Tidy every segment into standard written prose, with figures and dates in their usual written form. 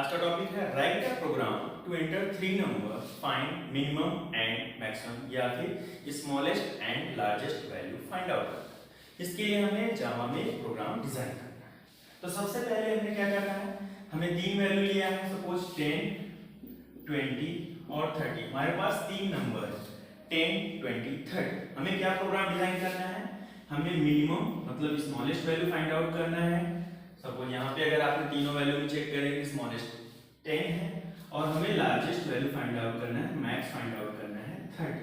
आज का टॉपिक है write a program to enter three number find minimum and maximum या फिर smallest and largest value find out करना है। इसके लिए हमें जावा में एक प्रोग्राम डिजाइन करना है। तो सबसे पहले हमें क्या करना है, हमें तीन वैल्यू लिया है, सपोज 10, 20 और 30। हमारे पास तीन नंबर है 10, 20, 30। हमें क्या प्रोग्राम डिजाइन करना है, हमें मिनिमम मतलब स्मॉलेस्ट वैल्यू फाइंड आउट करना है। सपोज यहाँ पे अगर आपने तीनों वैल्यू में चेक करेंगे स्मॉलेस्ट 10 है और हमें लार्जेस्ट वैल्यू फाइंड आउट करना है, मैक्स फाइंड आउट करना है 30।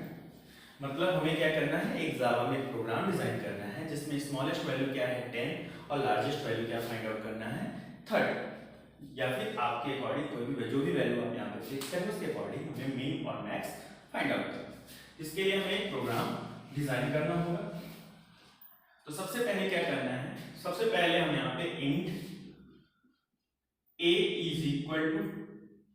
मतलब हमें क्या करना है, एक जावा में प्रोग्राम डिजाइन करना है जिसमें स्मॉलेस्ट वैल्यू क्या है 10 और लार्जेस्ट वैल्यू क्या फाइंड आउट करना है 30। या फिर आपके अकॉर्डिंग कोई भी जो भी वैल्यू आप यहाँ पे फिक्स करें उसके अकॉर्डिंग हमें मिन और मैक्स फाइंड आउट करना है। इसके लिए हमें एक प्रोग्राम डिजाइन करना होगा। तो सबसे पहले क्या करना है, सबसे पहले हम यहाँ पे int a is equal to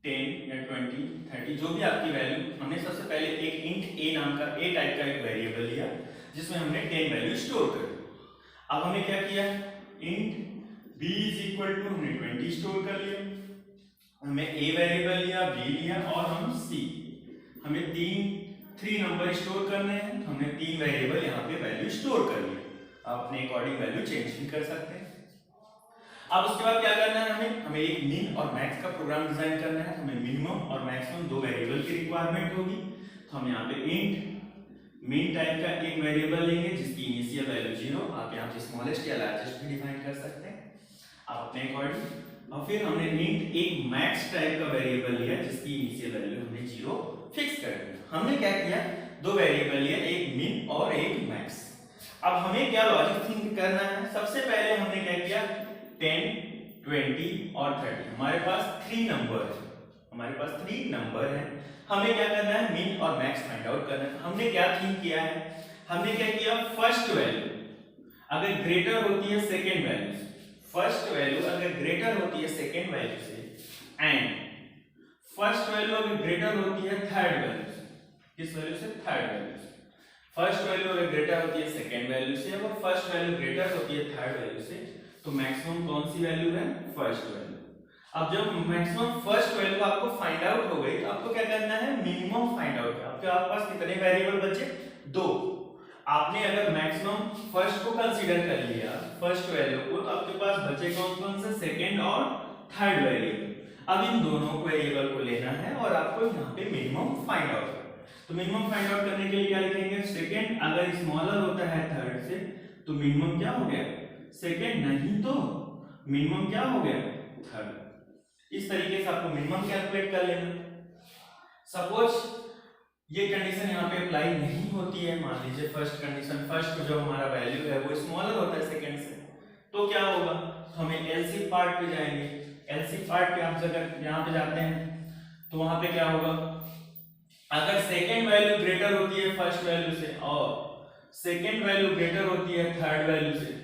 10 या 20, 30 जो भी आपकी वैल्यू, हमने सबसे पहले एक इंट a नाम का a टाइप का एक वेरिएबल लिया जिसमें हमने 10 वैल्यू स्टोर कर दी। अब हमें क्या किया, int b is equal to हमने 20 स्टोर कर लिया, हमें a वेरिएबल लिया, b लिया और हम c, हमें थ्री नंबर स्टोर करने हैं, हमने तीन वेरिएबल यहाँ पे वैल्यू स्टोर कर लिया। आप अपने अकॉर्डिंग वैल्यू चेंज भी कर सकते हैं। अब उसके बाद क्या करना है, हमें एक मिन और मैक्स का प्रोग्राम डिजाइन करना है। हमें मिनिमम और मैक्सिमम दो वेरिएबल की रिक्वायरमेंट होगी। तो हम यहाँ पे इंट मिन टाइप का एक वेरिएबल लेंगे जिसकी इनिशियल वैल्यू 0, आप यहाँ पे स्मॉलेस्ट या लार्जेस्ट भी डिफाइन कर सकते हैं आप अपने अकॉर्डिंग। और फिर हमने इंट एक मैक्स टाइप का वेरिएबल लिया जिसकी इनिशियल वैल्यू हमने 0 फिक्स कर दिया। हमने क्या किया, दो वेरिएबल लिया, एक मिन और एक मैक्स। अब हमें क्या लॉजिक थिंक करना है, सबसे पहले हमने क्या किया 10, 20 और 30। हमारे पास थ्री नंबर है, हमारे पास थ्री नंबर है, हमें क्या करना है मिन और मैक्स फाइंड आउट करना है। हमने क्या थिंक किया है, हमने क्या किया, फर्स्ट वैल्यू अगर ग्रेटर होती है सेकेंड वैल्यू से, फर्स्ट वैल्यू अगर ग्रेटर होती है सेकेंड वैल्यू से एंड फर्स्ट वैल्यू अगर ग्रेटर होती है थर्ड वैल्यू से, किस वैल्यू से, थर्ड वैल्यू से। फर्स्ट वैल्यू अगर ग्रेटर होती है सेकेंड वैल्यू से और फर्स्ट वैल्यू ग्रेटर होती है थर्ड वैल्यू से, तो मैक्सिमम कौन सी वैल्यू है, फर्स्ट वैल्यू। अब जब मैक्सिमम फर्स्ट वैल्यू आपको फाइंड आउट हो गई तो आपको क्या करना है, मिनिमम फाइंड आउट। आपके पास कितने वेरिएबल बचे, दो। आपने अगर मैक्सिमम फर्स्ट को कंसीडर कर लिया, फर्स्ट वैल्यू को, तो आपके पास बचे कौन कौन से, सेकेंड और थर्ड वेरिएबल। अब इन दोनों वेरिएबल को लेना है और आपको यहाँ पे मिनिमम फाइंड आउट करना है। तो मिनिमम फाइंड आउट करने के लिए क्या लिखेंगे, सेकेंड अगर स्मॉलर होता है थर्ड से तो मिनिमम क्या हो गया, सेकेंड, नहीं तो मिनिमम क्या हो गया, थर्ड। इस तरीके से आपको मिनिमम कैलकुलेट कर लेना। सपोज ये कंडीशन यहाँ पे अप्लाई नहीं होती है, मान लीजिए फर्स्ट कंडीशन, फर्स्ट जो हमारा वैल्यू है वो स्मॉलर होता है सेकेंड से, तो क्या होगा, हमें एलसीएम पार्ट पे जाएंगे। एलसीएम पार्ट पे आप अगर यहाँ पे जाते हैं तो वहां पे क्या होगा, अगर सेकेंड वैल्यू ग्रेटर होती है फर्स्ट वैल्यू से और सेकेंड वैल्यू ग्रेटर होती है थर्ड वैल्यू से,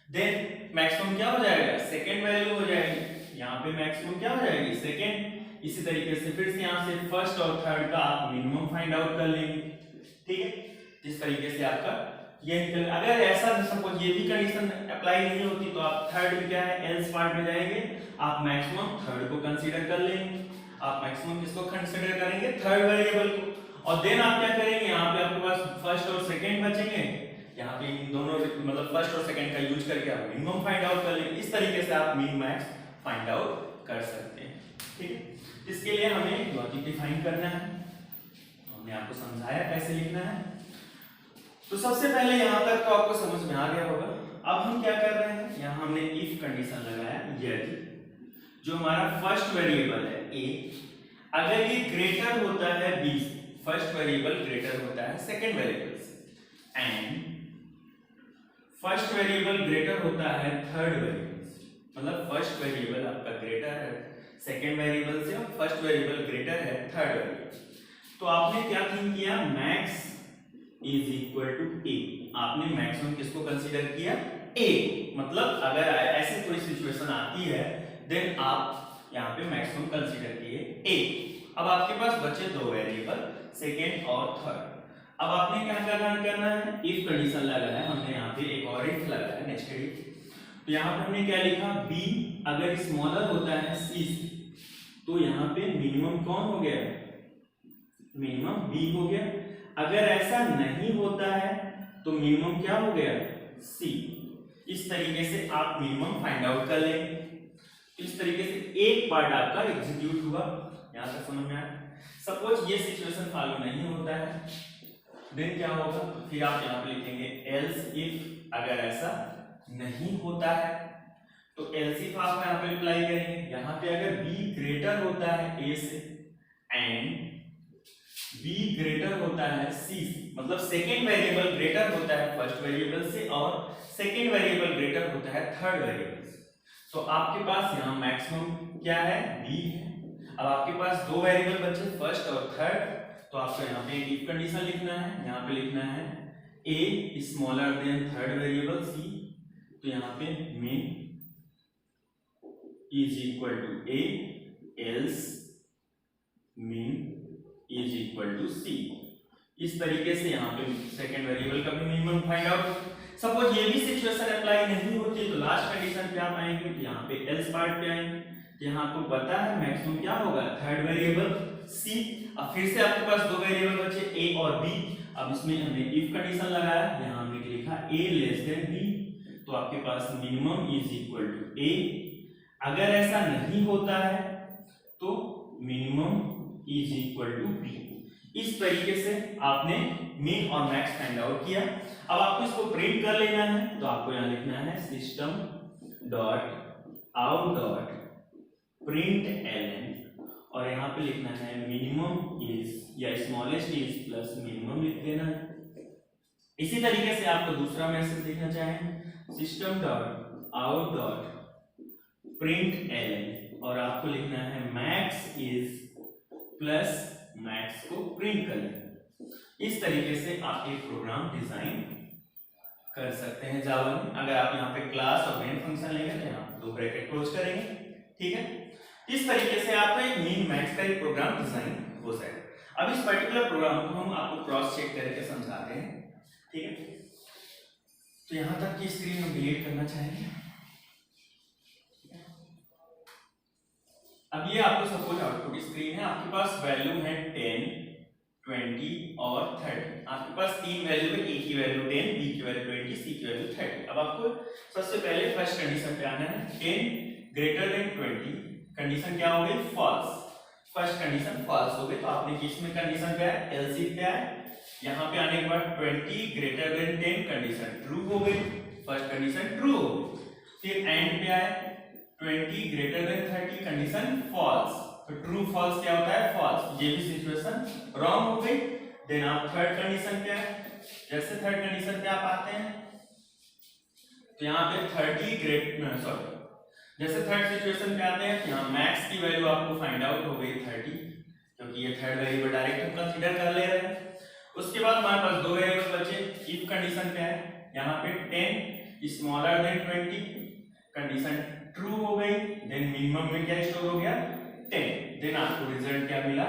देन मैक्सिमम क्या हो जाएगा, सेकेंड वैल्यू हो जाएगी। यहाँ पे मैक्सिमम क्या हो जाएगी, सेकेंड। इसी तरीके से फिर से यहाँ से फर्स्ट और थर्ड का आप मिनिमम फाइंड आउट कर लेंगे, ठीक है। इस तरीके से आपका ये निकल। अगर ऐसा सपोज ये भी कंडीशन अप्लाई नहीं होती तो आप थर्ड में क्या है, एल्स पार्ट में जाएंगे, आप मैक्सिमम थर्ड को कंसीडर कर लेंगे। आप मैक्सिमम किसको कंसीडर करेंगे, थर्ड वेरिएबल को। और देन आप क्या करेंगे, यहाँ पे आपके पास फर्स्ट और सेकंड बचेंगे, यहाँ पे इन दोनों मतलब फर्स्ट और सेकंड का यूज करके आप मिनिमम फाइंड आउट कर लेंगे। इस तरीके से आप मिन मैक्स फाइंड आउट कर सकते हैं, ठीक है। इसके लिए हमें लॉजिक डिफाइन करना है, हमने आपको समझाया कैसे लिखना है। तो सबसे पहले यहाँ तक तो आपको समझ में आ गया होगा। अब हम क्या कर रहे हैं, यहाँ हमने इफ कंडीशन लगाया, यदि जो हमारा फर्स्ट वेरिएबल है a अगर ये ग्रेटर होता है b से, फर्स्ट वेरिएबल ग्रेटर होता है सेकंड वेरिएबल से एंड फर्स्ट वेरिएबल ग्रेटर होता है थर्ड वेरिएबल से, मतलब फर्स्ट वेरिएबल आपका ग्रेटर है सेकंड वेरिएबल से और फर्स्ट वेरिएबल ग्रेटर है थर्ड वेरिएबल, तो आपने क्या थिंक किया, max is equal to a। आपने मैक्सिमम किसको कंसीडर किया, a। मतलब अगर ऐसी कोई सिचुएशन आती है देन आप यहाँ पे मैक्सिमम कंसीडर किए a। अब आपके पास बचे दो वेरिएबल सेकेंड और थर्ड। अब आपने क्या करना है, इफ कंडीशन लगाया है, हमने यहाँ पे एक और इफ लगाया है, नेस्टेड इफ। तो यहाँ पे हमने क्या लिखा, b अगर स्मॉलर होता है c से, तो यहाँ पे मिनिमम कौन हो गया, मिनिमम बी हो गया। अगर ऐसा नहीं होता है तो मिनिमम क्या हो गया, सी। इस तरीके से आप मिनिमम फाइंड आउट कर लेंगे। इस तरीके से एक पार्ट आपका एग्जीक्यूट हुआ, यहां तक समझ में आया। सपोज ये सिचुएशन फॉलो नहीं होता है, देन क्या होगा, फिर आप यहाँ पे लिखेंगे एल्स इफ, अगर ऐसा नहीं होता है तो एल्स इफ आप यहाँ पे अप्लाई करेंगे। यहाँ पे अगर b ग्रेटर होता है a से एंड b ग्रेटर होता है c से, मतलब सेकेंड वेरिएबल ग्रेटर होता है फर्स्ट वेरिएबल से और सेकेंड वेरिएबल ग्रेटर होता है थर्ड वेरिएबल से, तो आपके पास यहाँ मैक्सिमम क्या है, b है। अब आपके पास दो वेरिएबल बचे फर्स्ट और थर्ड, तो आपको यहाँ पे एक इफ कंडीशन लिखना है। यहाँ पे लिखना है a smaller than third variable c, तो यहाँ पे min is equal to a, else min is equal to c। इस तरीके से यहाँ पे सेकेंड वेरिएबल का भी मिनिमम फाइंड आउट। सपोज ये भी सिचुएशन अप्लाई नहीं होती है तो लास्ट कंडीशन पे आप आएंगे, यहाँ पे एल्स पार्ट पे आएंगे। यहाँ आपको पता है मैक्सिमम क्या होगा, थर्ड वेरिएबल c। अब फिर से आपके पास दो वेरिएबल बचे a और b। अब इसमें हमने इफ कंडीशन लगाया, यहाँ हमने लिखा a लेस देन b, तो आपके पास minimum is equal to a। अगर ऐसा नहीं होता है तो minimum is equal to b। इस तरीके से आपने मिन और मैक्स फाइंड आउट किया। अब आपको इसको प्रिंट कर लेना है, तो आपको यहाँ लिखना है system dot out dot print LN, और यहाँ पे लिखना है मिनिमम इज या स्मॉलेस्ट इज प्लस मिनिमम लिख देना है। इसी तरीके से आपको दूसरा मैसेज लिखना चाहें system dot out dot print LN, और आपको लिखना है मैक्स इज प्लस मैक्स को प्रिंट कर लें। इस तरीके से आप एक प्रोग्राम डिजाइन कर सकते हैं जावा में। अगर आप यहाँ पे क्लास और मेन फंक्शन लेंगे तो यहाँ दो ब्रैकेट क्लोज करेंगे, ठीक है। इस तरीके से आपका एक मीन मैक्स का एक प्रोग्राम डिजाइन हो जाएगा। अब इस पर्टिकुलर प्रोग्राम को हम आपको क्रॉस चेक करके समझाते हैं, ठीक है। तो यहाँ तक की स्क्रीन हम डिलीट करना चाहेंगे। अब ये आपको सपोज आउटपुट स्क्रीन है, आपके पास वैल्यू है 10, 20 और 30। आपके पास तीन वैल्यू है, ए की वैल्यू 10, बी की वैल्यू 20, सी की वैल्यू 30। अब आपको सबसे पहले फर्स्ट कंडीशन पे आना है, 10 ग्रेटर देन 20। कंडीशन क्या हो गई, फॉल्स। फर्स्ट कंडीशन फॉल्स हो गई, तो आपने किस में कंडीशन पे है, एल्स इफ पे है। यहाँ पे आने के बाद 20 ग्रेटर देन 10 कंडीशन ट्रू हो गई, फर्स्ट कंडीशन ट्रू हो गई। फिर एंड पे आए 20 ग्रेटर देन 30 कंडीशन फॉल्स, तो ट्रू फॉल्स क्या होता है, फॉल्स। ये भी सिचुएशन रॉन्ग हो गई। देन आप थर्ड कंडीशन पे आए, जैसे थर्ड कंडीशन पे आप आते हैं तो यहाँ पे 30 जैसे थर्ड सिचुएशन पे आते हैं, यहाँ मैक्स की वैल्यू आपको फाइंड आउट हो गई 30, क्योंकि ये थर्ड वेरिएबल डायरेक्ट हम कंसीडर कर ले रहे हैं। उसके बाद हमारे पास दो वेरिएबल बचे, इफ कंडीशन पे है, यहाँ पे 10 स्मॉलर देन 20 कंडीशन ट्रू हो गई। देन मिनिमम में क्या स्टोर हो गया, 10। देन आपको रिजल्ट क्या मिला,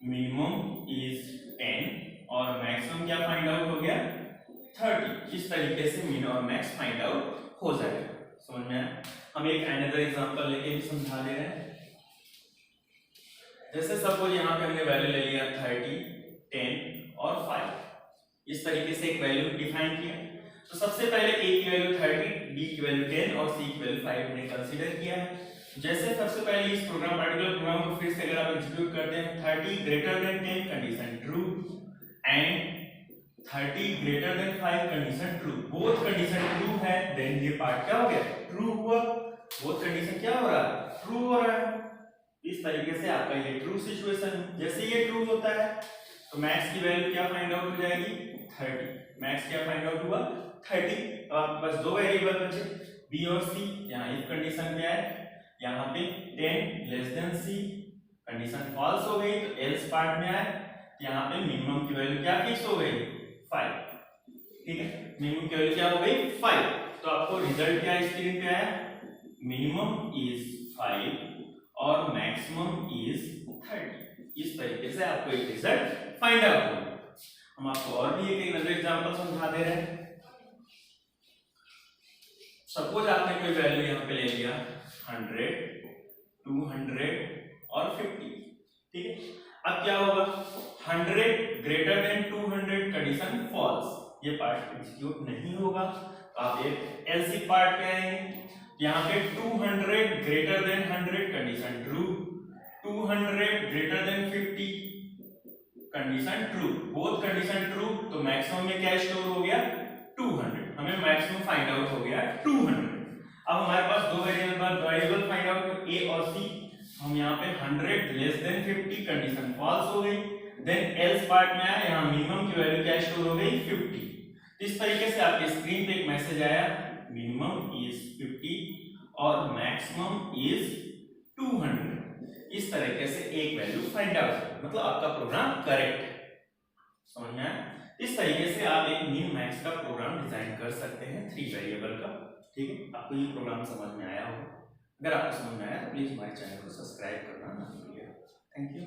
मिनिमम इज 10 और मैक्सिमम क्या फाइंड आउट हो गया, 30। इस तरीके से मिन और मैक्स फाइंड आउट हो जाएगा। समझ में आया। हम एक अनदर एग्जांपल लेके भी समझा दे रहे हैं। जैसे सपोज यहाँ पे हमने वैल्यू ले लिया 30, 10 और 5। इस तरीके से एक वैल्यू डिफाइन किया। तो सबसे पहले a की वैल्यू 30, b की वैल्यू 10 और c की वैल्यू 5 हमने कंसीडर किया है। जैसे सबसे पहले इस पर्टिकुलर प्रोग्राम को फिर से अगर आप एग्जीक्यूट करते हैं, 30 greater than 10 condition true and 30 greater than 5 condition true, both condition true है। देन ये पार्ट क्या हो गया, ट्रू हुआ। बोथ कंडीशन क्या हो रहा है, ट्रू हो रहा है। इस तरीके से आपका ये ट्रू सिचुएशन है। जैसे ये ट्रू होता है तो मैक्स की वैल्यू क्या फाइंड आउट हो जाएगी, 30। मैक्स क्या फाइंड आउट हुआ, 30। अब आपके पास दो वेरिएबल बचे, b और c। यहाँ इफ कंडीशन पे आए, यहाँ पे 10 less than c condition false हो गई, तो एल्स पार्ट में आए, यहाँ पे मिनिमम की वैल्यू क्या फिक्स हो गई, 5। ठीक है, मिनिमम की वैल्यू क्या हो गई, 5। तो आपको रिजल्ट क्या स्क्रीन पे आया, मिनिमम इज 5 और मैक्सिमम इज 30। इस तरीके से आपको एक रिजल्ट फाइंड आउट होगा। हम आपको और भी एक एग्जांपल समझा दे रहे हैं। सपोज आपने कोई वैल्यू यहाँ पे ले लिया 100, 200 और 50, ठीक है। अब क्या होगा, 100 ग्रेटर देन 200 कंडीशन फॉल्स, ये पार्ट एग्जीक्यूट नहीं होगा। आप एक एल्स पार्ट पे आएंगे, यहाँ पे 200 greater than 100 condition true, 200 greater than 50 condition true, both condition true, तो मैक्सिमम में क्या स्टोर हो गया 200, हमें मैक्सिमम फाइंड आउट हो गया 200। अब हमारे पास दो वेरिएबल फाइंड आउट, तो ए और सी। हम यहाँ पे 100 लेस देन 50 कंडीशन फॉल्स हो गई, देन एल्स पार्ट में आया, यहाँ मिनिमम की वैल्यू क्या स्टोर हो गई 50। इस तरीके से आपके स्क्रीन पे एक मैसेज आया, मिनिमम इज 50 और मैक्सिमम इज 200। इस तरीके से एक वैल्यू फाइंड आउट, मतलब आपका प्रोग्राम करेक्ट है। समझ में आया? इस तरीके से आप एक मिन मैक्स का प्रोग्राम डिजाइन कर सकते हैं 3 वेरिएबल का। ठीक है, आपको ये प्रोग्राम समझ में आया होगा। अगर आपको समझ में आया तो प्लीज हमारे चैनल को सब्सक्राइब करना ना भूलिएगा। Thank you.